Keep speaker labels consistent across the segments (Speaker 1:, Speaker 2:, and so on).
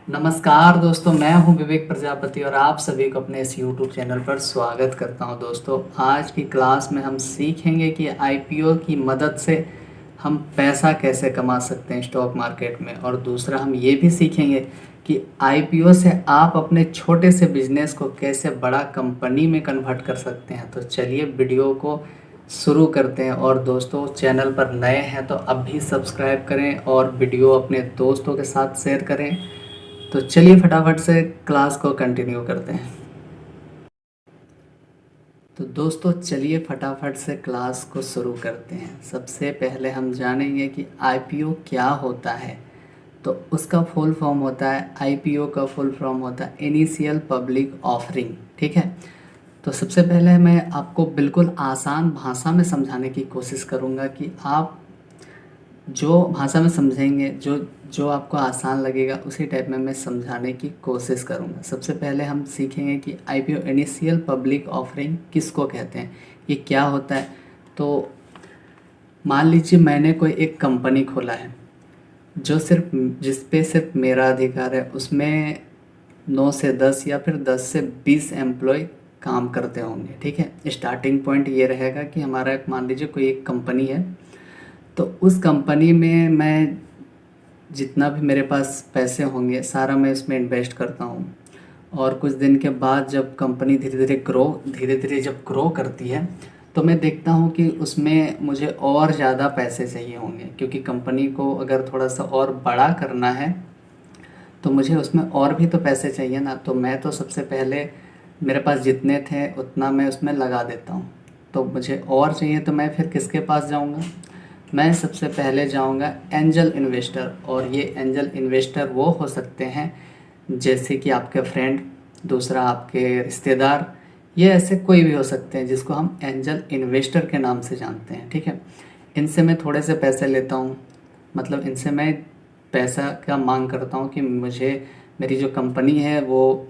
Speaker 1: नमस्कार दोस्तों, मैं हूं विवेक प्रजापति और आप सभी को अपने इस YouTube चैनल पर स्वागत करता हूं। दोस्तों, आज की क्लास में हम सीखेंगे कि IPO की मदद से हम पैसा कैसे कमा सकते हैं स्टॉक मार्केट में, और दूसरा हम ये भी सीखेंगे कि IPO से आप अपने छोटे से बिजनेस को कैसे बड़ा कंपनी में कन्वर्ट कर सकते हैं। तो चलिए वीडियो को शुरू करते हैं। और दोस्तों, चैनल पर नए हैं तो अभी सब्सक्राइब करें और वीडियो अपने दोस्तों के साथ शेयर करें। तो चलिए फटाफट से क्लास को कंटिन्यू करते हैं। तो दोस्तों, चलिए फटाफट से क्लास को शुरू करते हैं। सबसे पहले हम जानेंगे कि IPO क्या होता है। तो उसका फुल फॉर्म होता है, IPO का फुल फॉर्म होता है इनिशियल पब्लिक ऑफरिंग। ठीक है। तो सबसे पहले मैं आपको बिल्कुल आसान भाषा में समझाने की कोशिश करूँगा कि आप जो भाषा में समझेंगे, जो जो आपको आसान लगेगा उसी टाइप में मैं समझाने की कोशिश करूँगा। सबसे पहले हम सीखेंगे कि IPO इनिशियल पब्लिक ऑफरिंग किसको कहते हैं, ये क्या होता है। तो मान लीजिए मैंने कोई एक कंपनी खोला है जो जिस पे सिर्फ मेरा अधिकार है। उसमें 9 से 10 या फिर 10 से 20 एम्प्लॉय काम करते होंगे। ठीक है। स्टार्टिंग पॉइंट ये रहेगा कि हमारा मान लीजिए कोई एक कंपनी है, तो उस कंपनी में मैं जितना भी मेरे पास पैसे होंगे सारा मैं इसमें इन्वेस्ट करता हूँ। और कुछ दिन के बाद जब कंपनी धीरे धीरे जब ग्रो करती है, तो मैं देखता हूँ कि उसमें मुझे और ज़्यादा पैसे चाहिए होंगे, क्योंकि कंपनी को अगर थोड़ा सा और बड़ा करना है तो मुझे उसमें और भी तो पैसे चाहिए ना। तो मैं तो सबसे पहले मेरे पास जितने थे उतना मैं उसमें लगा देता हूँ। तो मुझे और चाहिए तो मैं फिर किसके पास जाऊँगा? मैं सबसे पहले जाऊंगा एंजल इन्वेस्टर। और ये एंजल इन्वेस्टर वो हो सकते हैं जैसे कि आपके फ्रेंड, दूसरा आपके रिश्तेदार, ये ऐसे कोई भी हो सकते हैं जिसको हम एंजल इन्वेस्टर के नाम से जानते हैं। ठीक है। इनसे मैं थोड़े से पैसे लेता हूँ, मतलब इनसे मैं पैसा का मांग करता हूँ कि मुझे मेरी जो कंपनी है वो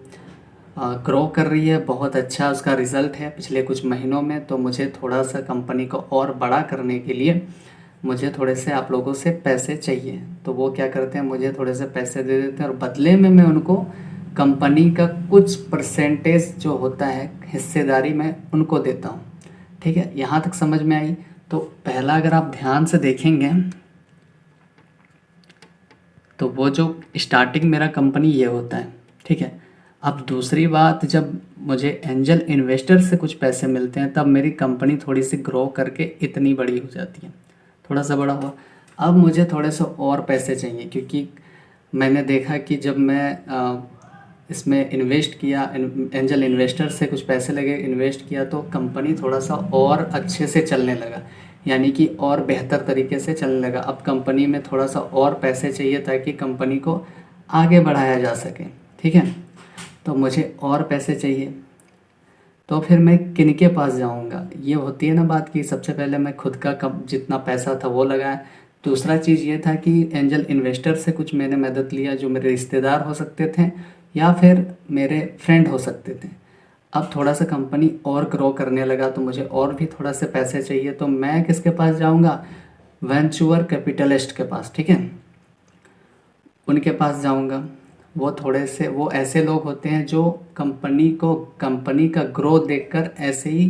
Speaker 1: ग्रो कर रही है, बहुत अच्छा उसका रिज़ल्ट है पिछले कुछ महीनों में। तो मुझे थोड़ा सा कंपनी को और बड़ा करने के लिए मुझे थोड़े से आप लोगों से पैसे चाहिए। तो वो क्या करते हैं, मुझे थोड़े से पैसे दे देते हैं और बदले में मैं उनको कंपनी का कुछ परसेंटेज जो होता है हिस्सेदारी में उनको देता हूँ। ठीक है। यहाँ तक समझ में आई। तो पहला अगर आप ध्यान से देखेंगे तो वो जो स्टार्टिंग मेरा कंपनी ये होता है। ठीक है। अब दूसरी बात, जब मुझे एंजल इन्वेस्टर से कुछ पैसे मिलते हैं तब मेरी कंपनी थोड़ी सी ग्रो करके इतनी बड़ी हो जाती है, थोड़ा सा बड़ा हुआ। अब मुझे थोड़े से और पैसे चाहिए, क्योंकि मैंने देखा कि जब मैं इसमें इन्वेस्ट किया, एंजल इन्वेस्टर से कुछ पैसे लगे, इन्वेस्ट किया, तो कंपनी थोड़ा सा और अच्छे से चलने लगा, यानी कि और बेहतर तरीके से चलने लगा। अब कंपनी में थोड़ा सा और पैसे चाहिए ताकि कंपनी को आगे बढ़ाया जा सके। ठीक है। तो मुझे और पैसे चाहिए, तो फिर मैं किन के पास जाऊंगा? ये होती है ना बात कि सबसे पहले मैं खुद का कब जितना पैसा था वो लगाया। दूसरा चीज़ ये था कि एंजल इन्वेस्टर से कुछ मैंने मदद लिया, जो मेरे रिश्तेदार हो सकते थे या फिर मेरे फ्रेंड हो सकते थे। अब थोड़ा सा कंपनी और ग्रो करने लगा तो मुझे और भी थोड़ा से पैसे चाहिए, तो मैं किसके पास जाऊंगा? वेंचुअर कैपिटलिस्ट के पास। ठीक है। उनके पास जाऊंगा। वो ऐसे लोग होते हैं जो कंपनी का ग्रोथ देखकर ऐसे ही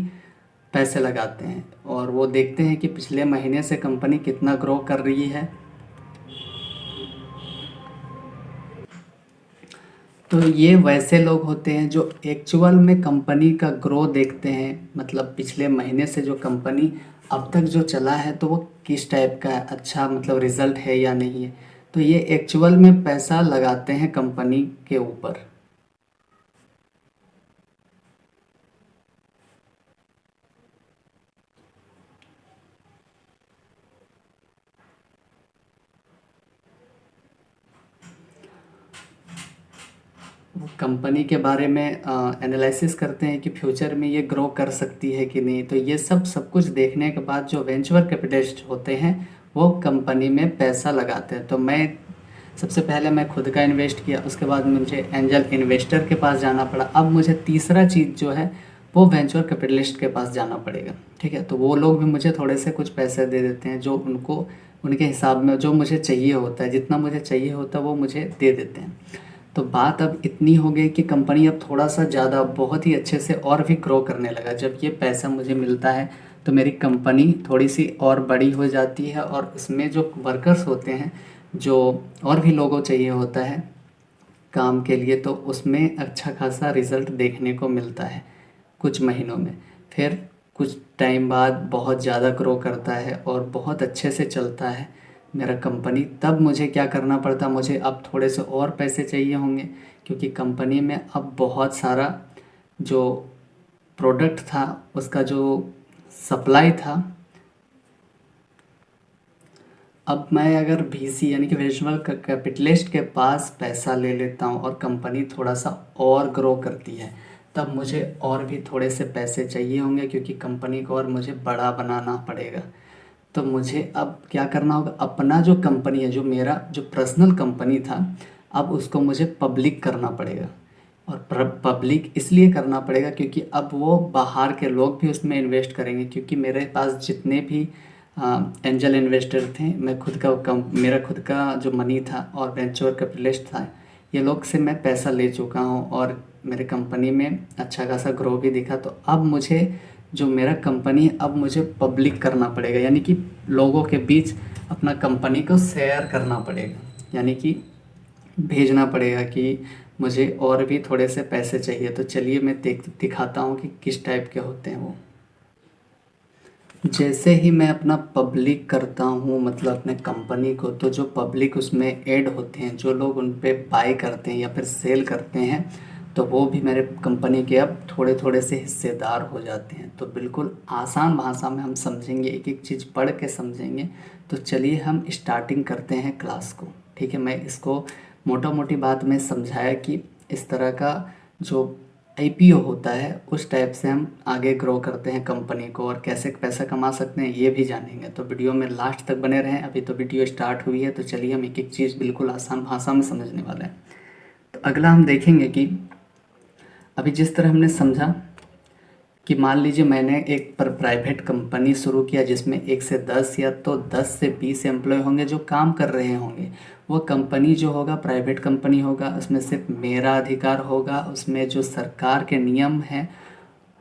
Speaker 1: पैसे लगाते हैं, और वो देखते हैं कि पिछले महीने से कंपनी कितना ग्रो कर रही है। तो ये वैसे लोग होते हैं जो एक्चुअल में कंपनी का ग्रो देखते हैं, मतलब पिछले महीने से जो कंपनी अब तक जो चला है तो वो किस टाइप का है, अच्छा मतलब रिजल्ट है या नहीं है। तो ये एक्चुअल में पैसा लगाते हैं कंपनी के ऊपर। वो कंपनी के बारे में एनालिसिस करते हैं कि फ्यूचर में ये ग्रो कर सकती है कि नहीं। तो ये सब कुछ देखने के बाद जो वेंचर कैपिटलिस्ट होते हैं वो कंपनी में पैसा लगाते हैं। तो सबसे पहले मैं खुद का इन्वेस्ट किया, उसके बाद मुझे एंजल इन्वेस्टर के पास जाना पड़ा। अब मुझे तीसरा चीज़ जो है वो वेंचर कैपिटलिस्ट के पास जाना पड़ेगा। ठीक है। तो वो लोग भी मुझे थोड़े से कुछ पैसे दे देते हैं, जो उनके हिसाब में जो मुझे चाहिए होता है, जितना मुझे चाहिए होता है वो मुझे दे देते हैं। तो बात अब इतनी हो गई कि कंपनी अब थोड़ा सा ज़्यादा बहुत ही अच्छे से और भी ग्रो करने लगा। जब ये पैसा मुझे मिलता है तो मेरी कंपनी थोड़ी सी और बड़ी हो जाती है, और इसमें जो वर्कर्स होते हैं, जो और भी लोगों चाहिए होता है काम के लिए, तो उसमें अच्छा खासा रिज़ल्ट देखने को मिलता है कुछ महीनों में। फिर कुछ टाइम बाद बहुत ज़्यादा ग्रो करता है और बहुत अच्छे से चलता है मेरा कंपनी। तब मुझे क्या करना पड़ता, मुझे अब थोड़े से और पैसे चाहिए होंगे, क्योंकि कंपनी में अब बहुत सारा जो प्रोडक्ट था उसका जो सप्लाई था, अब मैं अगर वीसी यानी कि वेंचुरल कैपिटलिस्ट के पास पैसा ले लेता हूँ और कंपनी थोड़ा सा और ग्रो करती है, तब मुझे और भी थोड़े से पैसे चाहिए होंगे, क्योंकि कंपनी को और मुझे बड़ा बनाना पड़ेगा। तो मुझे अब क्या करना होगा, अपना जो कंपनी है, जो मेरा जो पर्सनल कंपनी था, अब उसको मुझे पब्लिक करना पड़ेगा। और पब्लिक इसलिए करना पड़ेगा क्योंकि अब वो बाहर के लोग भी उसमें इन्वेस्ट करेंगे, क्योंकि मेरे पास जितने भी एंजल इन्वेस्टर थे, मैं खुद का मेरा खुद का जो मनी था और वेंचर कैपिटलिस्ट था, ये लोग से मैं पैसा ले चुका हूँ और मेरे कंपनी में अच्छा खासा ग्रो भी दिखा। तो अब मुझे जो मेरा कंपनी है, अब मुझे पब्लिक करना पड़ेगा, यानी कि लोगों के बीच अपना कंपनी को शेयर करना पड़ेगा, यानी कि भेजना पड़ेगा कि मुझे और भी थोड़े से पैसे चाहिए। तो चलिए मैं दिखाता हूँ कि किस टाइप के होते हैं वो। जैसे ही मैं अपना पब्लिक करता हूँ, मतलब अपने कंपनी को, तो जो पब्लिक उसमें ऐड होते हैं, जो लोग उन पे बाय करते हैं या फिर सेल करते हैं, तो वो भी मेरे कंपनी के अब थोड़े थोड़े से हिस्सेदार हो जाते हैं। तो बिल्कुल आसान भाषा में हम समझेंगे, एक एक चीज़ पढ़ के समझेंगे। तो चलिए हम स्टार्टिंग करते हैं क्लास को। ठीक है, मैं इसको मोटा मोटी बात में समझाया कि इस तरह का जो आईपीओ होता है उस टाइप से हम आगे ग्रो करते हैं कंपनी को, और कैसे पैसा कमा सकते हैं ये भी जानेंगे। तो वीडियो में लास्ट तक बने रहें। अभी तो वीडियो स्टार्ट हुई है, तो चलिए हम एक एक चीज़ बिल्कुल आसान भाषा में समझने वाले हैं। तो अगला हम देखेंगे कि अभी जिस तरह हमने समझा कि मान लीजिए मैंने एक पर प्राइवेट कंपनी शुरू किया, जिसमें 1 से 10 या तो 10 से 20 एम्प्लॉय होंगे जो काम कर रहे होंगे। वो कंपनी जो होगा प्राइवेट कंपनी होगा, उसमें सिर्फ मेरा अधिकार होगा, उसमें जो सरकार के नियम हैं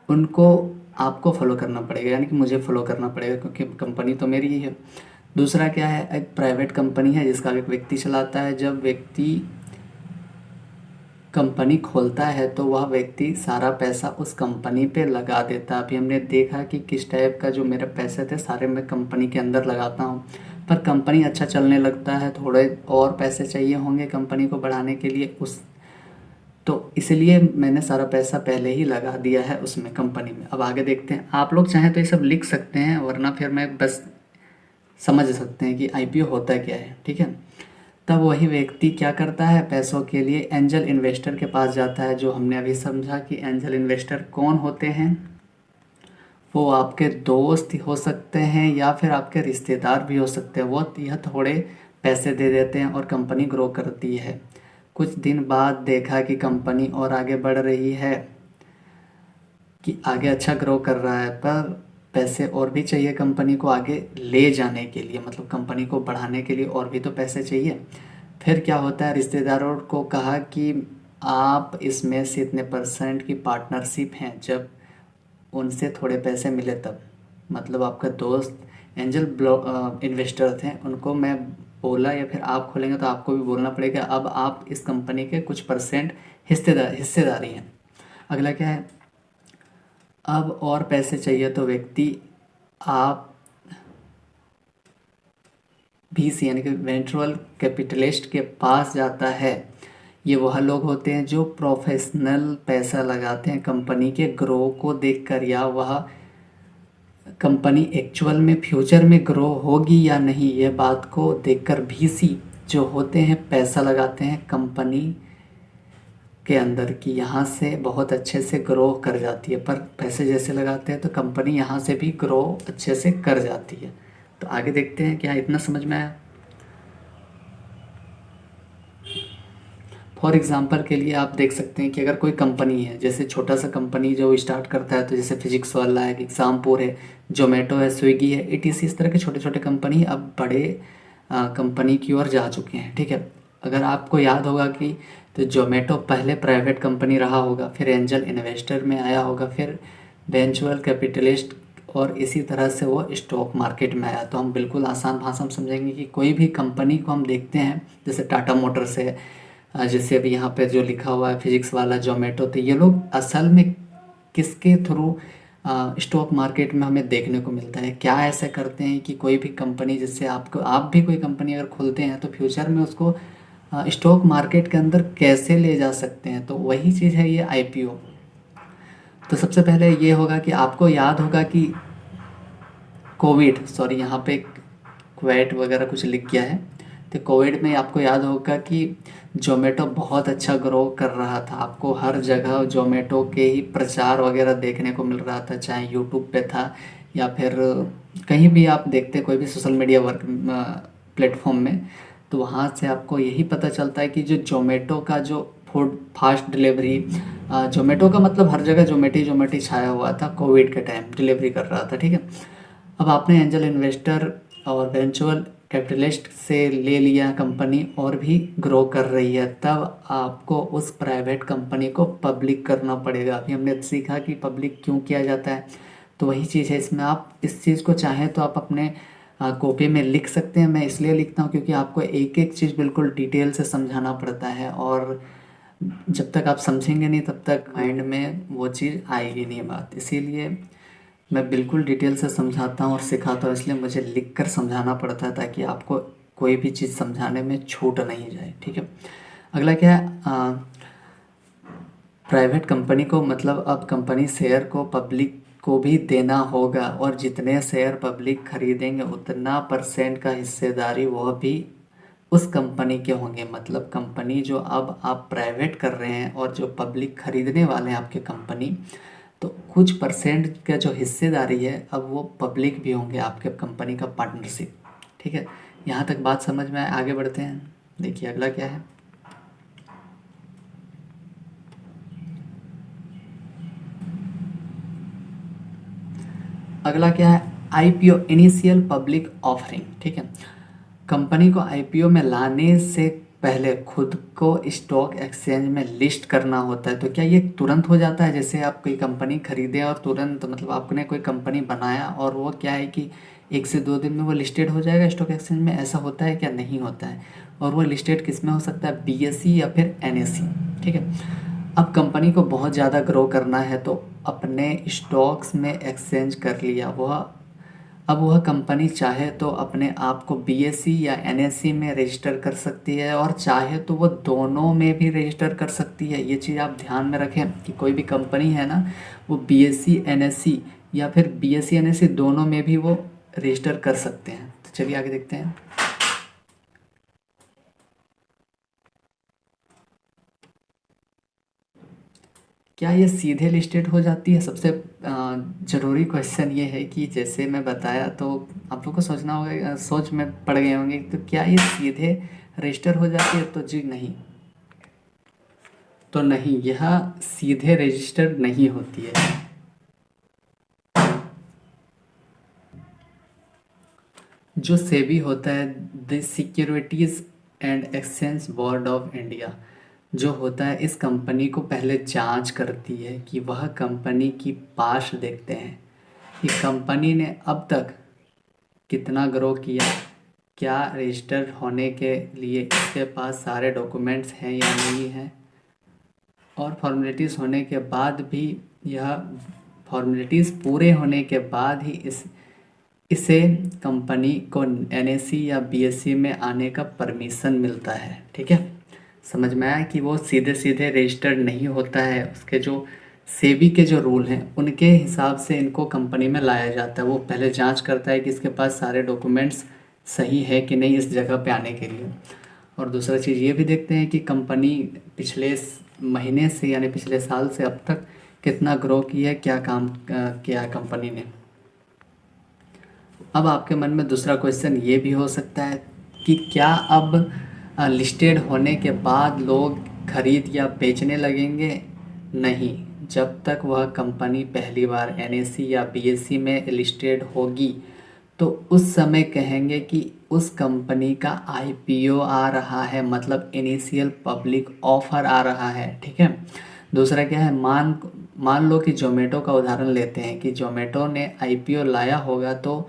Speaker 1: उनको आपको फॉलो करना पड़ेगा, यानी कि मुझे फॉलो करना पड़ेगा, क्योंकि कंपनी तो मेरी ही है। दूसरा क्या है, एक प्राइवेट कंपनी है जिसका एक व्यक्ति चलाता है। जब व्यक्ति कंपनी खोलता है तो वह व्यक्ति सारा पैसा उस कंपनी पे लगा देता है। अभी हमने देखा कि किस टाइप का जो मेरे पैसे थे सारे मैं कंपनी के अंदर लगाता हूँ, पर कंपनी अच्छा चलने लगता है, थोड़े और पैसे चाहिए होंगे कंपनी को बढ़ाने के लिए, तो इसलिए मैंने सारा पैसा पहले ही लगा दिया है उसमें, कंपनी में। अब आगे देखते हैं। आप लोग चाहें तो ये सब लिख सकते हैं, वरना फिर मैं बस समझ सकते हैं कि आईपीओ होता क्या है। ठीक है, तब वही व्यक्ति क्या करता है, पैसों के लिए एंजल इन्वेस्टर के पास जाता है। जो हमने अभी समझा कि एंजल इन्वेस्टर कौन होते हैं, वो आपके दोस्त हो सकते हैं या फिर आपके रिश्तेदार भी हो सकते हैं। वो यह थोड़े पैसे दे देते हैं और कंपनी ग्रो करती है। कुछ दिन बाद देखा कि कंपनी और आगे बढ़ रही है, कि आगे अच्छा ग्रो कर रहा है, पर पैसे और भी चाहिए कंपनी को आगे ले जाने के लिए, मतलब कंपनी को बढ़ाने के लिए और भी तो पैसे चाहिए। फिर क्या होता है, रिश्तेदारों को कहा कि आप इसमें से इतने % की पार्टनरशिप हैं। जब उनसे थोड़े पैसे मिले तब, मतलब आपका दोस्त एंजल इन्वेस्टर थे, उनको मैं बोला, या फिर आप खोलेंगे तो आपको भी बोलना पड़ेगा, अब आप इस कंपनी के कुछ % हिस्सेदारी हैं। अगला क्या है, अब और पैसे चाहिए तो व्यक्ति आप वीसी यानी कि वेंचुरल कैपिटलिस्ट के पास जाता है। ये वह लोग होते हैं जो प्रोफेशनल पैसा लगाते हैं कंपनी के ग्रो को देखकर, या वह कंपनी एक्चुअल में फ्यूचर में ग्रो होगी या नहीं, ये बात को देखकर वीसी जो होते हैं पैसा लगाते हैं कंपनी के अंदर, कि यहाँ से बहुत अच्छे से ग्रो कर जाती है। पर पैसे जैसे लगाते हैं तो कंपनी यहाँ से भी ग्रो अच्छे से कर जाती है। तो आगे देखते हैं, क्या इतना समझ में आया। फॉर एग्जांपल के लिए आप देख सकते हैं कि अगर कोई कंपनी है, जैसे छोटा सा कंपनी जो स्टार्ट करता है, तो जैसे फिजिक्स वाला है, एग्जामपुर है, जोमेटो है, स्विगी है, ETC, इस तरह के छोटे छोटे कंपनी अब बड़े कंपनी की ओर जा चुके हैं। ठीक है, अगर आपको याद होगा कि तो जोमेटो पहले प्राइवेट कंपनी रहा होगा, फिर एंजल इन्वेस्टर में आया होगा, फिर वेंचुरल कैपिटलिस्ट, और इसी तरह से वो स्टॉक मार्केट में आया। तो हम बिल्कुल आसान भाषा में समझेंगे कि कोई भी कंपनी को हम देखते हैं, जैसे टाटा मोटर्स है, जैसे अभी यहाँ पे जो लिखा हुआ है फिजिक्स वाला जोमेटो, तो ये लोग असल में किसके थ्रू स्टॉक मार्केट में हमें देखने को मिलता है, क्या ऐसे करते हैं कि कोई भी कंपनी, जिससे आप भी कोई कंपनी अगर खोलते हैं तो फ्यूचर में उसको स्टॉक मार्केट के अंदर कैसे ले जा सकते हैं, तो वही चीज़ है ये आईपीओ। तो सबसे पहले ये होगा कि आपको याद होगा कि यहाँ पे क्वेट वगैरह कुछ लिख गया है, तो कोविड में आपको याद होगा कि जोमेटो बहुत अच्छा ग्रो कर रहा था। आपको हर जगह जोमेटो के ही प्रचार वगैरह देखने को मिल रहा था, चाहे यूट्यूब पे था या फिर कहीं भी आप देखते कोई भी सोशल मीडिया वर्क प्लेटफॉर्म में, तो वहाँ से आपको यही पता चलता है कि जो जोमेटो का जो फूड फास्ट डिलीवरी, जोमेटो का मतलब हर जगह जोमेटो छाया हुआ था, कोविड के टाइम डिलीवरी कर रहा था, ठीक है। अब आपने एंजल इन्वेस्टर और वेंचुरल कैपिटलिस्ट से ले लिया कंपनी और भी ग्रो कर रही है, तब आपको उस प्राइवेट कंपनी को पब्लिक करना पड़ेगा। अभी हमने सीखा कि पब्लिक क्यों किया जाता है, तो वही चीज़ है इसमें। आप इस चीज़ को चाहें तो आप अपने कॉपी में लिख सकते हैं। मैं इसलिए लिखता हूँ क्योंकि आपको एक एक चीज़ बिल्कुल डिटेल से समझाना पड़ता है, और जब तक आप समझेंगे नहीं तब तक माइंड में वो चीज़ आएगी नहीं बात। इसीलिए मैं बिल्कुल डिटेल से समझाता हूँ और सिखाता हूँ, इसलिए मुझे लिख कर समझाना पड़ता है ताकि आपको कोई भी चीज़ समझाने में छूट नहीं जाए, ठीक है। अगला क्या है, प्राइवेट कंपनी को मतलब अब कंपनी शेयर को पब्लिक को भी देना होगा, और जितने शेयर पब्लिक खरीदेंगे उतना % का हिस्सेदारी वह भी उस कंपनी के होंगे। मतलब कंपनी जो अब आप प्राइवेट कर रहे हैं और जो पब्लिक खरीदने वाले हैं आपके कंपनी, तो कुछ % का जो हिस्सेदारी है अब वो पब्लिक भी होंगे आपके कंपनी का पार्टनरशिप, ठीक है। यहाँ तक बात समझ में आए, आगे बढ़ते हैं। देखिए अगला क्या है, अगला क्या है, आईपीओ इनिशियल पब्लिक ऑफरिंग, ठीक है। कंपनी को आईपीओ में लाने से पहले खुद को स्टॉक एक्सचेंज में लिस्ट करना होता है। तो क्या ये तुरंत हो जाता है, जैसे आप कोई कंपनी खरीदें और तुरंत मतलब आपने कोई कंपनी बनाया और वो क्या है कि 1 से 2 दिन में वो लिस्टेड हो जाएगा स्टॉक एक्सचेंज में, ऐसा होता है क्या? नहीं होता है। और वो लिस्टेड किस में हो सकता है? बीएसई या फिर एनएसई, ठीक है। अब कंपनी को बहुत ज़्यादा ग्रो करना है तो अपने स्टॉक्स में एक्सचेंज कर लिया अब वह कंपनी चाहे तो अपने आप को बीएसई या एनएसई में रजिस्टर कर सकती है, और चाहे तो वो दोनों में भी रजिस्टर कर सकती है। ये चीज़ आप ध्यान में रखें कि कोई भी कंपनी है ना, वो बीएसई एनएसई या फिर बीएसई एनएसई दोनों में भी वो रजिस्टर कर सकते हैं। तो चलिए आगे देखते हैं। क्या ये सीधे लिस्टेड हो जाती है? सबसे ज़रूरी क्वेश्चन ये है कि जैसे मैं बताया तो आप लोग को सोचना होगा, सोच में पड़ गए होंगे, तो क्या ये सीधे रजिस्टर हो जाती है? तो जी नहीं, तो नहीं, यह सीधे रजिस्टर्ड नहीं होती है। जो सेबी होता है, the securities and exchange board of India, जो होता है इस कंपनी को पहले जांच करती है कि वह कंपनी की पास देखते हैं कि कंपनी ने अब तक कितना ग्रो किया, क्या रजिस्टर्ड होने के लिए इसके पास सारे डॉक्यूमेंट्स हैं या नहीं हैं, और फॉर्मेलिटीज़ होने के बाद भी, यह फॉर्मेलिटीज़ पूरे होने के बाद ही इसे कंपनी को एनएसई या बीएसई में आने का परमिशन मिलता है, ठीक है। समझ में आया कि वो सीधे सीधे रजिस्टर्ड नहीं होता है, उसके जो सेबी के जो रूल हैं उनके हिसाब से इनको कंपनी में लाया जाता है। वो पहले जांच करता है कि इसके पास सारे डॉक्यूमेंट्स सही है कि नहीं इस जगह पे आने के लिए। और दूसरा चीज़ ये भी देखते हैं कि कंपनी पिछले महीने से यानी पिछले साल से अब तक कितना ग्रो किया है, क्या काम किया है कंपनी ने। अब आपके मन में दूसरा क्वेश्चन ये भी हो सकता है कि क्या अब लिस्टेड होने के बाद लोग खरीद या बेचने लगेंगे? नहीं, जब तक वह कंपनी पहली बार एनएसई या बीएसई में लिस्टेड होगी तो उस समय कहेंगे कि उस कंपनी का आईपीओ आ रहा है, मतलब इनिशियल पब्लिक ऑफर आ रहा है। ठीक है। दूसरा क्या है, मान लो कि जोमेटो का उदाहरण लेते हैं कि जोमेटो ने आईपीओ लाया होगा, तो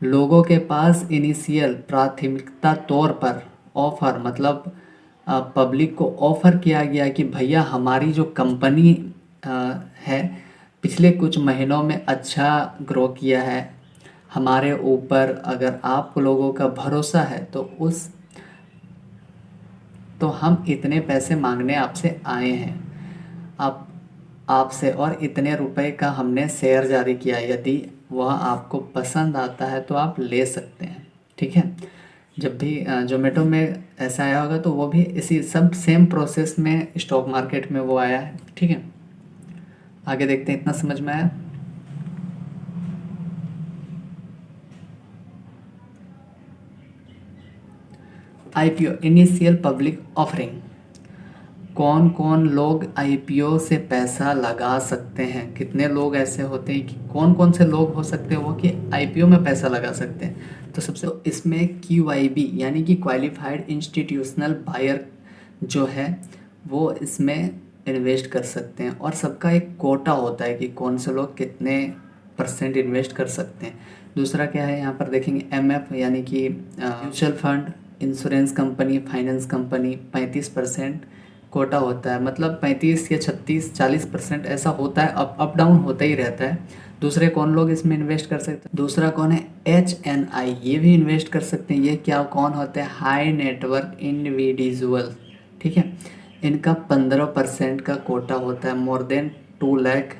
Speaker 1: लोगों के पास इनिशियल प्राथमिकता तौर पर ऑफर, मतलब पब्लिक को ऑफर किया गया कि भैया हमारी जो कंपनी है पिछले कुछ महीनों में अच्छा ग्रो किया है, हमारे ऊपर अगर आप लोगों का भरोसा है तो हम इतने पैसे मांगने आपसे आए हैं, आप आपसे, और इतने रुपए का हमने शेयर जारी किया, यदि वह आपको पसंद आता है तो आप ले सकते हैं। ठीक है। जब भी जोमेटो में ऐसा आया होगा तो वो भी इसी सब सेम प्रोसेस में स्टॉक मार्केट में वो आया है। ठीक है। आगे देखते हैं, इतना समझ में आया। आईपीओ इनिशियल पब्लिक ऑफरिंग, कौन कौन लोग आईपीओ से पैसा लगा सकते हैं, कितने लोग ऐसे होते हैं कि कौन कौन से लोग हो सकते हैं वो कि आईपीओ में पैसा लगा सकते हैं। तो सबसे इसमें क्यूआईबी यानी कि क्वालिफाइड इंस्टीट्यूशनल बायर जो है वो इसमें इन्वेस्ट कर सकते हैं, और सबका एक कोटा होता है कि कौन से लोग कितने % इन्वेस्ट कर सकते हैं। दूसरा क्या है, यहाँ पर देखेंगे एमएफ यानी कि mutual fund, insurance company, finance company 35% quota होता है, मतलब 35 या 36 40% ऐसा होता है, अप डाउन होता ही रहता है। दूसरे कौन लोग इसमें इन्वेस्ट कर सकते हैं, दूसरा कौन है HNI, ये भी इन्वेस्ट कर सकते हैं। ये क्या कौन होते हैं, हाई नेटवर्क इंडिविजुअल। ठीक है। इनका 15% का कोटा होता है, मोर देन 2 लाख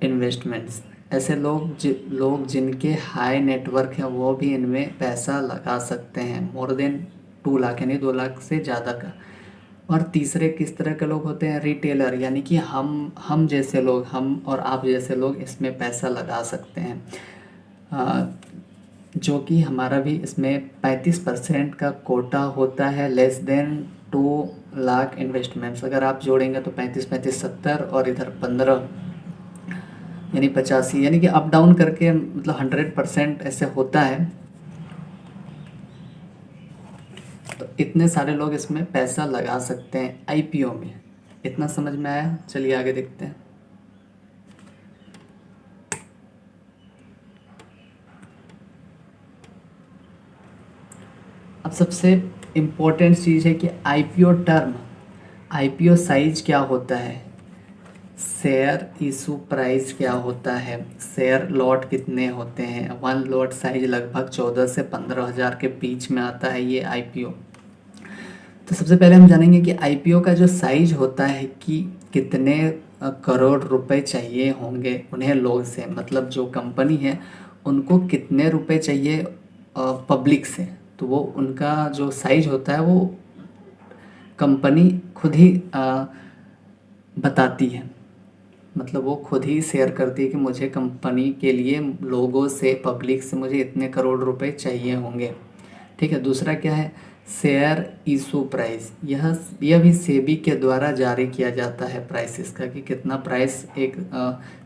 Speaker 1: इन्वेस्टमेंट्स। ऐसे लोग जिनके हाई नेटवर्क है वो भी इनमें पैसा लगा सकते हैं, मोर देन 2 लाख यानी 2 लाख से ज़्यादा का। और तीसरे किस तरह के लोग होते हैं, रिटेलर, यानी कि हम जैसे लोग, हम और आप जैसे लोग इसमें पैसा लगा सकते हैं, जो कि हमारा भी इसमें 35% का कोटा होता है, लेस देन 2 लाख इन्वेस्टमेंट्स। अगर आप जोड़ेंगे तो 35 70 और इधर 15 यानी 85, यानी कि अप डाउन करके मतलब 100% ऐसे होता है। तो इतने सारे लोग इसमें पैसा लगा सकते हैं आईपीओ में। इतना समझ में आया। चलिए आगे देखते हैं। अब सबसे इम्पोर्टेंट चीज़ है कि आईपीओ टर्म, आईपीओ साइज क्या होता है, शेयर इशू प्राइस क्या होता है, शेयर लॉट कितने होते हैं। 1 लॉट साइज लगभग 14 से 15 हज़ार के बीच में आता है ये आईपीओ। तो सबसे पहले हम जानेंगे कि आईपीओ का जो साइज होता है कि कितने करोड़ रुपए चाहिए होंगे उन्हें लोग से, मतलब जो कंपनी है उनको कितने रुपए चाहिए पब्लिक से। तो वो उनका जो साइज होता है वो कंपनी खुद ही बताती है, मतलब वो खुद ही शेयर करती है कि मुझे कंपनी के लिए लोगों से, पब्लिक से मुझे इतने करोड़ रुपए चाहिए होंगे। ठीक है। दूसरा क्या है, शेयर इशू प्राइस, यह भी सेबी के द्वारा जारी किया जाता है प्राइस इसका, कि कितना प्राइस एक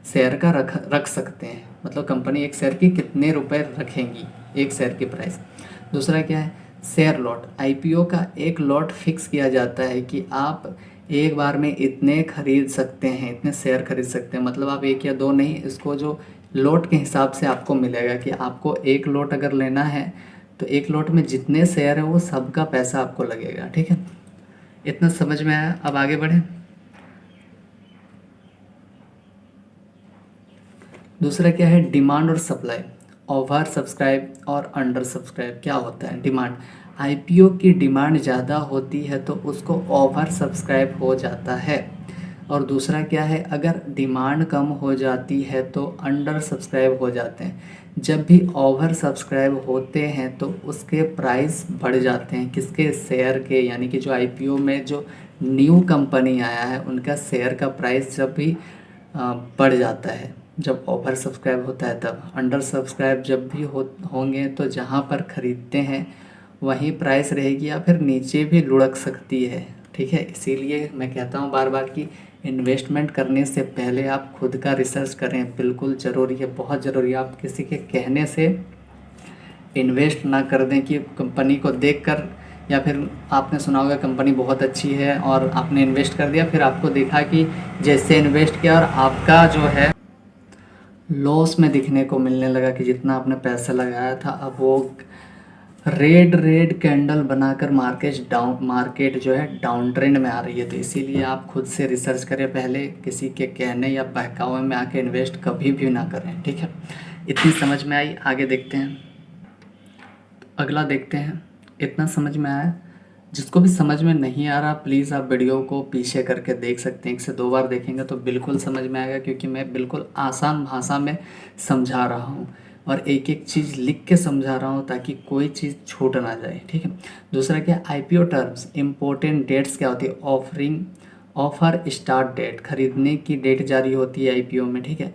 Speaker 1: शेयर का रख सकते हैं, मतलब कंपनी एक शेयर की कितने रुपए रखेंगी, एक शेयर की प्राइस। दूसरा क्या है, शेयर लॉट, आईपीओ का एक लॉट फिक्स किया जाता है कि आप एक बार में इतने खरीद सकते हैं, इतने शेयर खरीद सकते हैं, मतलब आप 1 या 2 नहीं, इसको जो लॉट के हिसाब से आपको मिलेगा कि आपको 1 लॉट अगर लेना है तो 1 लॉट में जितने शेयर है वो सबका पैसा आपको लगेगा। ठीक है। इतना समझ में आया। अब आगे बढ़े। दूसरा क्या है, डिमांड और सप्लाई, ओवर सब्सक्राइब और अंडर सब्सक्राइब। क्या होता है डिमांड, आईपीओ की डिमांड ज़्यादा होती है तो उसको ओवर सब्सक्राइब हो जाता है। और दूसरा क्या है, अगर डिमांड कम हो जाती है तो अंडर सब्सक्राइब हो जाते हैं। जब भी ओवर सब्सक्राइब होते हैं तो उसके प्राइस बढ़ जाते हैं, किसके, शेयर के, यानी कि जो आईपीओ में जो न्यू कंपनी आया है उनका शेयर का प्राइस जब भी बढ़ जाता है जब ओवर सब्सक्राइब होता है तब। अंडर सब्सक्राइब जब भी होंगे तो जहाँ पर ख़रीदते हैं वहीं प्राइस रहेगी या फिर नीचे भी लुढ़क सकती है। ठीक है। इसीलिए मैं कहता हूँ बार बार कि इन्वेस्टमेंट करने से पहले आप खुद का रिसर्च करें, बिल्कुल ज़रूरी है, बहुत ज़रूरी है। आप किसी के कहने से इन्वेस्ट ना कर दें कि कंपनी को देखकर, या फिर आपने सुना होगा कंपनी बहुत अच्छी है और आपने इन्वेस्ट कर दिया, फिर आपको देखा कि जैसे इन्वेस्ट किया और आपका जो है लॉस में दिखने को मिलने लगा कि जितना आपने पैसा लगाया था अब वो रेड रेड कैंडल बनाकर मार्केट जो है डाउन ट्रेंड में आ रही है। तो इसीलिए आप खुद से रिसर्च करें, पहले किसी के कहने या बहकावे में आके इन्वेस्ट कभी भी ना करें, ठीक है। इतनी समझ में आई, आगे देखते हैं। अगला देखते हैं, इतना समझ में आया। जिसको भी समझ में नहीं आ रहा प्लीज़ आप वीडियो को पीछे करके देख सकते हैं, 1 से 2 बार देखेंगे तो बिल्कुल समझ में आएगा, क्योंकि मैं बिल्कुल आसान भाषा में समझा रहा हूँ और एक एक चीज़ लिख के समझा रहा हूँ ताकि कोई चीज़ छूट ना जाए, ठीक है। दूसरा क्या, आईपीओ टर्म्स, इम्पोर्टेंट डेट्स क्या होती है, ऑफर स्टार्ट डेट, खरीदने की डेट जारी होती है आईपीओ में, ठीक है।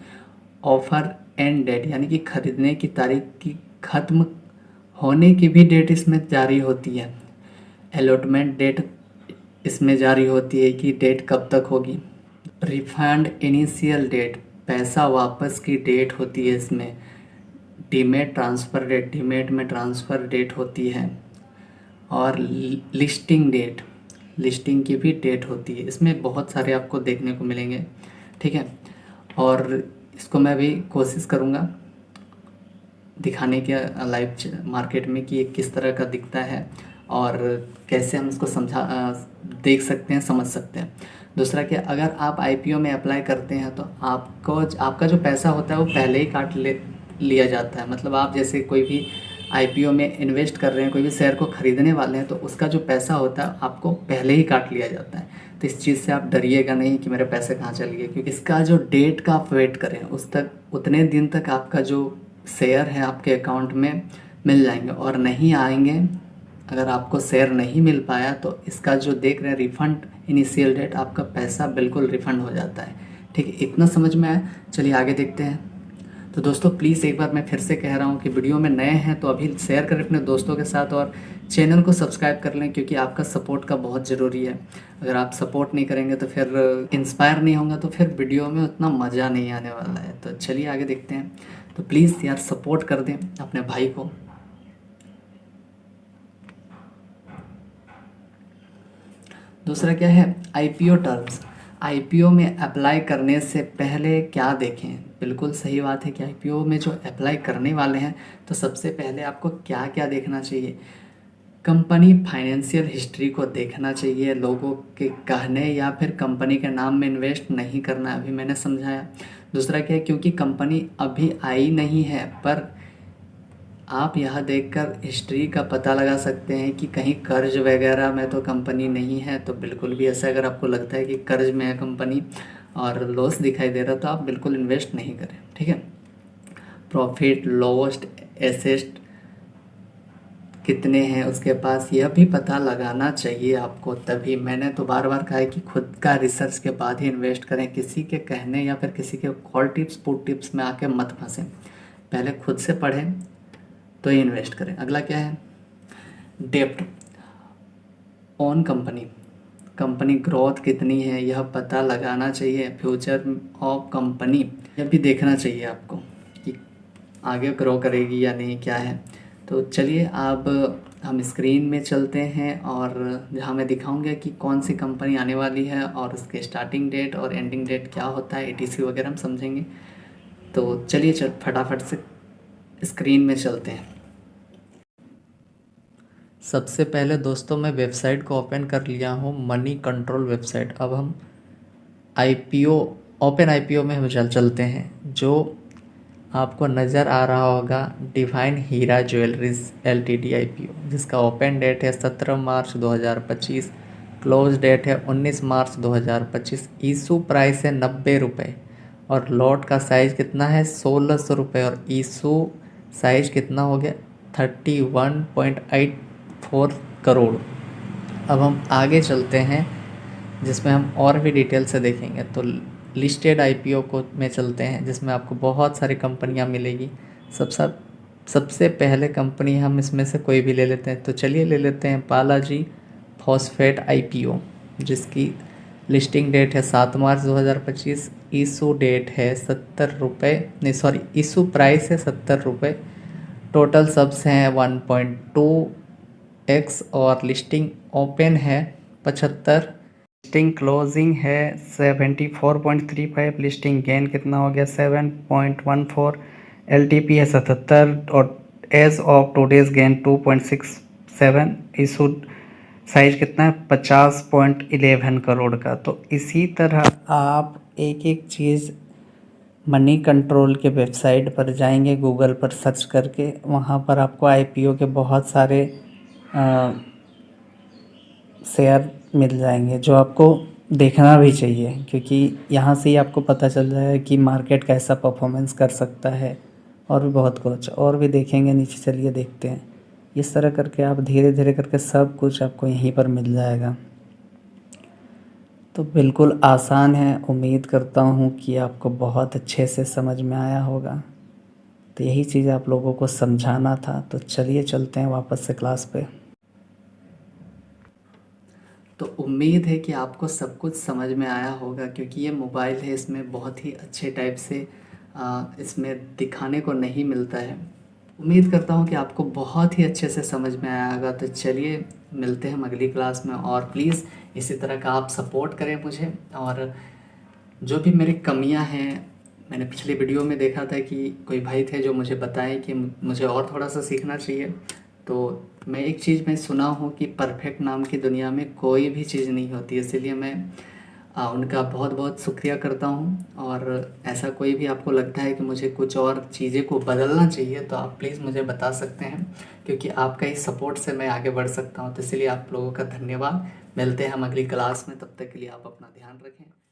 Speaker 1: ऑफर एंड डेट यानी कि खरीदने की तारीख की ख़त्म होने की भी डेट इसमें जारी होती है। अलॉटमेंट डेट इसमें जारी होती है कि डेट कब तक होगी। रिफंड इनिशियल डेट, पैसा वापस की डेट होती है इसमें। डीमेट ट्रांसफ़र डेट, डीमेट में ट्रांसफ़र डेट होती है। और लिस्टिंग डेट, लिस्टिंग की भी डेट होती है। इसमें बहुत सारे आपको देखने को मिलेंगे, ठीक है। और इसको मैं भी कोशिश करूँगा दिखाने के लाइव मार्केट में कि ये किस तरह का दिखता है और कैसे हम इसको देख सकते हैं, समझ सकते हैं। दूसरा कि अगर आप आईपीओ में अप्लाई करते हैं तो आपका जो पैसा होता है वो पहले ही काट लिया जाता है। मतलब आप जैसे कोई भी आईपीओ में इन्वेस्ट कर रहे हैं, कोई भी शेयर को ख़रीदने वाले हैं, तो उसका जो पैसा होता है आपको पहले ही काट लिया जाता है। तो इस चीज़ से आप डरिएगा नहीं कि मेरे पैसे कहाँ चले गए, क्योंकि इसका जो डेट का आप वेट करें उतने दिन तक आपका जो शेयर है आपके अकाउंट में मिल जाएंगे, और नहीं आएंगे अगर आपको शेयर नहीं मिल पाया तो इसका जो देख रहे हैं रिफ़ंड इनिशियल डेट, आपका पैसा बिल्कुल रिफ़ंड हो जाता है, ठीक है। इतना समझ में आया, चलिए आगे देखते हैं। तो दोस्तों प्लीज़ एक बार मैं फिर से कह रहा हूँ कि वीडियो में नए हैं तो अभी शेयर करें अपने दोस्तों के साथ और चैनल को सब्सक्राइब कर लें, क्योंकि आपका सपोर्ट का बहुत ज़रूरी है। अगर आप सपोर्ट नहीं करेंगे तो फिर इंस्पायर नहीं होंगे तो फिर वीडियो में उतना मज़ा नहीं आने वाला है। तो चलिए आगे देखते हैं। तो प्लीज़ यार सपोर्ट कर दें अपने भाई को। दूसरा क्या है, आईपीओ टर्म्स। आईपीओ में अप्लाई करने से पहले क्या देखें, बिल्कुल सही बात है कि आईपीओ में जो अप्लाई करने वाले हैं तो सबसे पहले आपको क्या क्या देखना चाहिए। कंपनी फाइनेंशियल हिस्ट्री को देखना चाहिए, लोगों के कहने या फिर कंपनी के नाम में इन्वेस्ट नहीं करना, अभी मैंने समझाया। दूसरा क्या है, क्योंकि कंपनी अभी आई नहीं है, पर आप यह देखकर हिस्ट्री का पता लगा सकते हैं कि कहीं कर्ज वगैरह में तो कंपनी नहीं है। तो बिल्कुल भी ऐसा अगर आपको लगता है कि कर्ज में है कंपनी और लॉस दिखाई दे रहा तो आप बिल्कुल इन्वेस्ट नहीं करें, ठीक है। प्रॉफिट लॉस एसेट कितने हैं उसके पास, यह भी पता लगाना चाहिए आपको। तभी मैंने तो बार बार कहा है कि खुद का रिसर्च के बाद ही इन्वेस्ट करें, किसी के कहने या फिर किसी के कॉल टिप्स पुट टिप्स में आके मत फंसें, पहले खुद से पढ़ें तो ही इन्वेस्ट करें। अगला क्या है, डेप्ट ऑन कंपनी ग्रोथ कितनी है यह पता लगाना चाहिए। फ्यूचर ऑफ कंपनी यह भी देखना चाहिए आपको कि आगे ग्रो करेगी या नहीं, क्या है। तो चलिए अब हम स्क्रीन में चलते हैं और जहाँ मैं दिखाऊंगा कि कौन सी कंपनी आने वाली है और उसके स्टार्टिंग डेट और एंडिंग डेट क्या होता है, एटीसी वगैरह हम समझेंगे। तो चलिए फटाफट से स्क्रीन में चलते हैं। सबसे पहले दोस्तों मैं वेबसाइट को ओपन कर लिया हूँ, मनी कंट्रोल वेबसाइट। अब हम ओपन आईपीओ में हम चलते हैं। जो आपको नज़र आ रहा होगा डिवाइन हीरा ज्वेलरीज एलटीडी आईपीओ, जिसका ओपन डेट है 17 मार्च 2025, क्लोज डेट है 19 मार्च 2025। इशू प्राइस है 90 रुपये और लॉट का साइज़ कितना है 1600 रुपये और इशू साइज कितना हो गया 31.84 करोड़। अब हम आगे चलते हैं जिसमें हम और भी डिटेल से देखेंगे। तो लिस्टेड आईपीओ को में चलते हैं जिसमें आपको बहुत सारी कंपनियां मिलेगी। सबसे पहले कंपनी हम इसमें से कोई भी ले लेते हैं। तो चलिए ले लेते हैं बालाजी फॉस्फेट आईपीओ, जिसकी लिस्टिंग डेट है 7 मार्च 2025। इशू डेट है 70 रुपये, नहीं सॉरी, इशू प्राइस है 70 रुपये। टोटल सब्स हैं 1.2x और लिस्टिंग ओपन है 75, लिस्टिंग क्लोजिंग है 74.35, लिस्टिंग गेन कितना हो गया 7.14, LTP है 77 और as of today's gain 2.67, issued size कितना है 50.11 करोड़ का। तो इसी तरह आप एक एक चीज़ मनी कंट्रोल के वेबसाइट पर जाएंगे, गूगल पर सर्च करके, वहाँ पर आपको IPO के बहुत सारे शेयर मिल जाएंगे जो आपको देखना भी चाहिए, क्योंकि यहाँ से ही आपको पता चल जाएगा कि मार्केट कैसा परफॉर्मेंस कर सकता है। और भी बहुत कुछ और भी देखेंगे नीचे, चलिए देखते हैं। इस तरह करके आप धीरे धीरे करके सब कुछ आपको यहीं पर मिल जाएगा। तो बिल्कुल आसान है, उम्मीद करता हूँ कि आपको बहुत अच्छे से समझ में आया होगा। तो यही चीज़ आप लोगों को समझाना था। तो चलिए चलते हैं वापस से क्लास पे। तो उम्मीद है कि आपको सब कुछ समझ में आया होगा, क्योंकि ये मोबाइल है, इसमें बहुत ही अच्छे टाइप से इसमें दिखाने को नहीं मिलता है। उम्मीद करता हूँ कि आपको बहुत ही अच्छे से समझ में आया होगा। तो चलिए मिलते हैं हम अगली क्लास में, और प्लीज़ इसी तरह का आप सपोर्ट करें मुझे। और जो भी मेरी कमियां हैं, मैंने पिछले वीडियो में देखा था कि कोई भाई थे जो मुझे बताएं कि मुझे और थोड़ा सा सीखना चाहिए। तो मैं एक चीज़ मैं सुना हूँ कि परफेक्ट नाम की दुनिया में कोई भी चीज़ नहीं होती, इसलिए मैं उनका बहुत बहुत शुक्रिया करता हूँ। और ऐसा कोई भी आपको लगता है कि मुझे कुछ और चीज़ें को बदलना चाहिए, तो आप प्लीज़ मुझे बता सकते हैं, क्योंकि आपका इस सपोर्ट से मैं आगे बढ़ सकता हूँ। तो इसलिए आप लोगों का धन्यवाद। मिलते हैं हम अगली क्लास में, तब तक के लिए आप अपना ध्यान रखें।